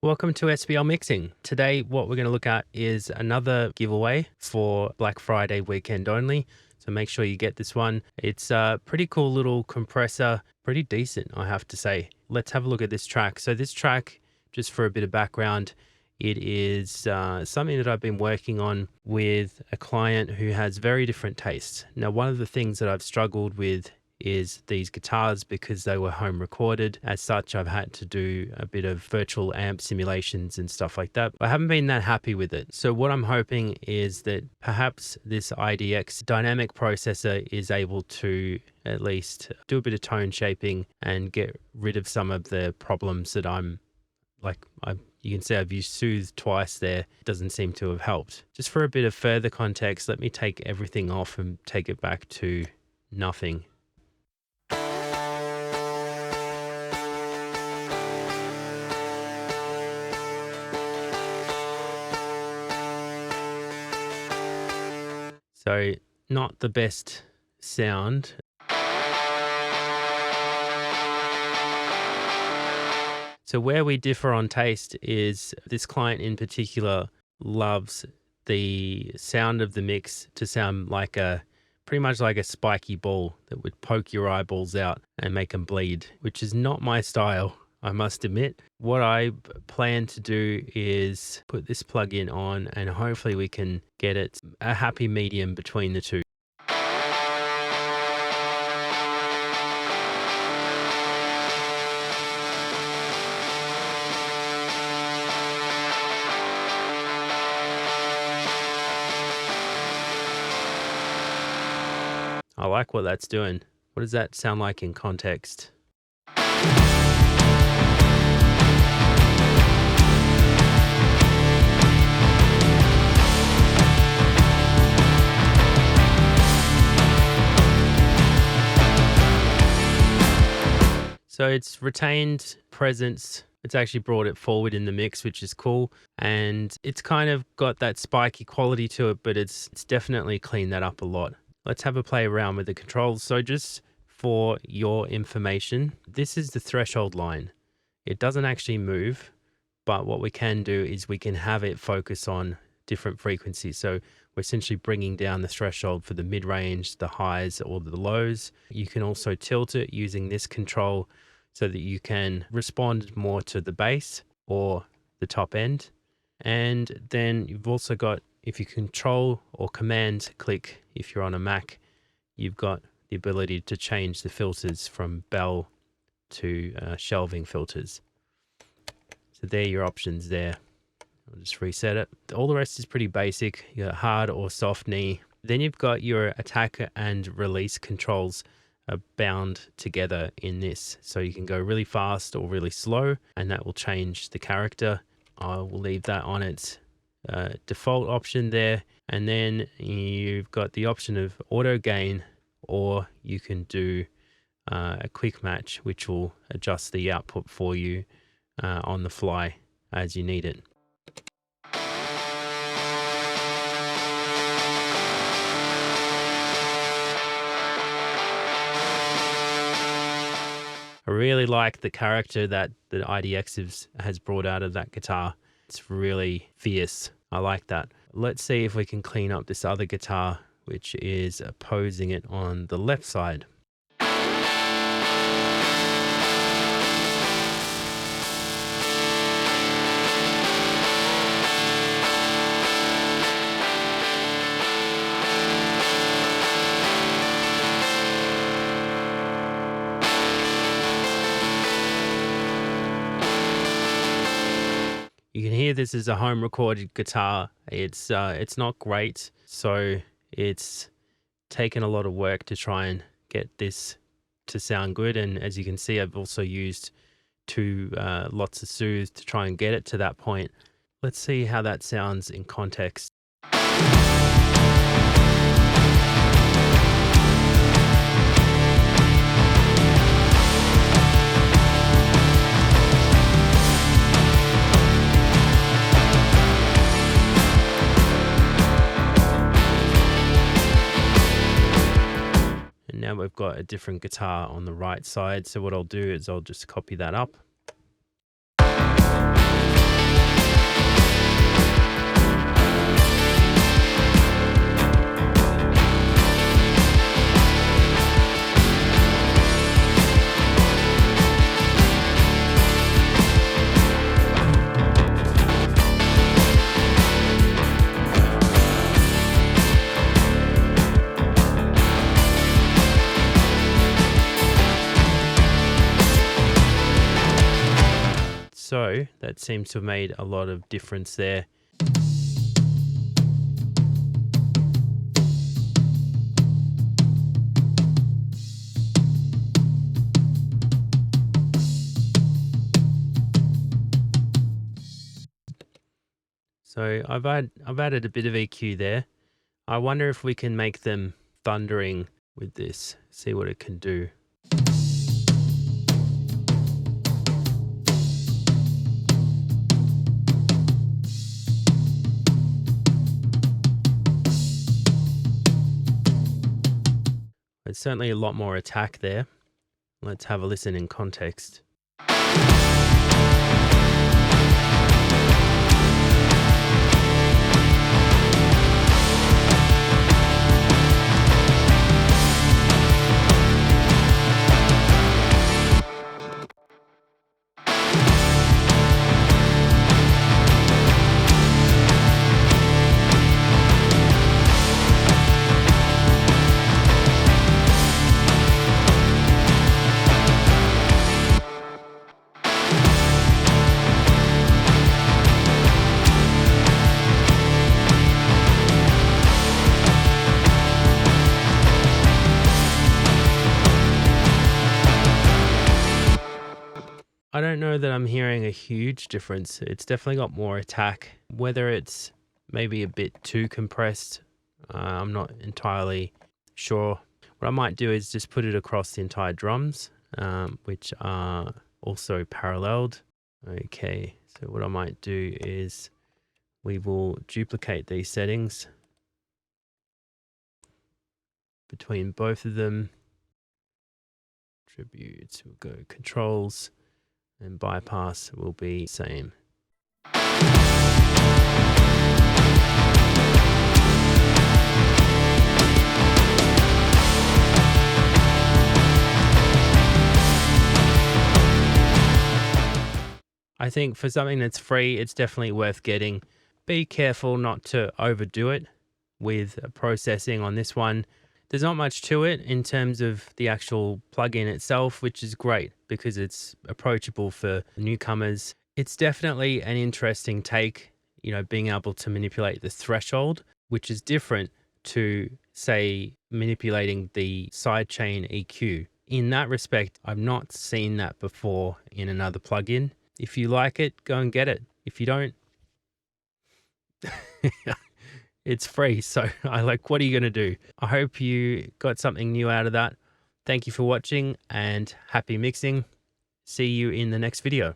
Welcome to SBL Mixing. Today, what we're going to look at is another giveaway for Black Friday weekend only. So make sure you get this one. It's a pretty cool little compressor, pretty decent, I have to say. Let's have a look at this track. So this track, just for a bit of background, it is something that I've been working on with a client who has very different tastes. Now, one of the things that I've struggled with is these guitars because they were home recorded. As such, I've had to do a bit of virtual amp simulations and stuff like that. I haven't been that happy with it. So what I'm hoping is that perhaps this IDX dynamic processor is able to at least do a bit of tone shaping and get rid of some of the problems that you can see I've used Soothe twice there. It doesn't seem to have helped. Just for a bit of further context, let me take everything off and take it back to nothing. So not the best sound. So where we differ on taste is this client in particular loves the sound of the mix to sound like pretty much like a spiky ball that would poke your eyeballs out and make them bleed, which is not my style, I must admit. What I plan to do is put this plug-in on and hopefully we can get it a happy medium between the two. I like what that's doing. What does that sound like in context? So it's retained presence. It's actually brought it forward in the mix, which is cool. And it's kind of got that spiky quality to it, but it's definitely cleaned that up a lot. Let's have a play around with the controls. So just for your information, this is the threshold line. It doesn't actually move, but what we can do is we can have it focus on different frequencies. So we're essentially bringing down the threshold for the mid-range, the highs, or the lows. You can also tilt it using this control so that you can respond more to the bass or the top end. And then you've also got, if you control or command click, if you're on a Mac, you've got the ability to change the filters from bell to shelving filters. So there are your options there. I'll just reset it. All the rest is pretty basic. You got hard or soft knee. Then you've got your attack and release controls are bound together in this. So you can go really fast or really slow, and that will change the character. I will leave that on its default option there. And then you've got the option of auto gain, or you can do a quick match, which will adjust the output for you on the fly as you need it. I really like the character that the IDX has brought out of that guitar. It's really fierce. I like that. Let's see if we can clean up this other guitar, which is opposing it on the left side. You can hear this is a home recorded guitar. It's not great, so it's taken a lot of work to try and get this to sound good. And as you can see, I've also used lots of Soothe to try and get it to that point. Let's see how that sounds in context. Now we've got a different guitar on the right side. So what I'll do is I'll just copy that up. though. That seems to have made a lot of difference there. So I've added a bit of EQ there. I wonder if we can make them thundering with this, see what it can do. There's certainly a lot more attack there. Let's have a listen in context. I don't know that I'm hearing a huge difference. It's definitely got more attack. Whether it's maybe a bit too compressed, I'm not entirely sure. What I might do is just put it across the entire drums, which are also paralleled. Okay, so what I might do is we will duplicate these settings between both of them. Attributes, we'll go controls, and bypass will be same. I think for something that's free, it's definitely worth getting. Be careful not to overdo it with processing on this one. There's not much to it in terms of the actual plugin itself, which is great because it's approachable for newcomers. It's definitely an interesting take, you know, being able to manipulate the threshold, which is different to, say, manipulating the sidechain EQ. In that respect, I've not seen that before in another plugin. If you like it, go and get it. If you don't, it's free. So what are you going to do? I hope you got something new out of that. Thank you for watching and happy mixing. See you in the next video.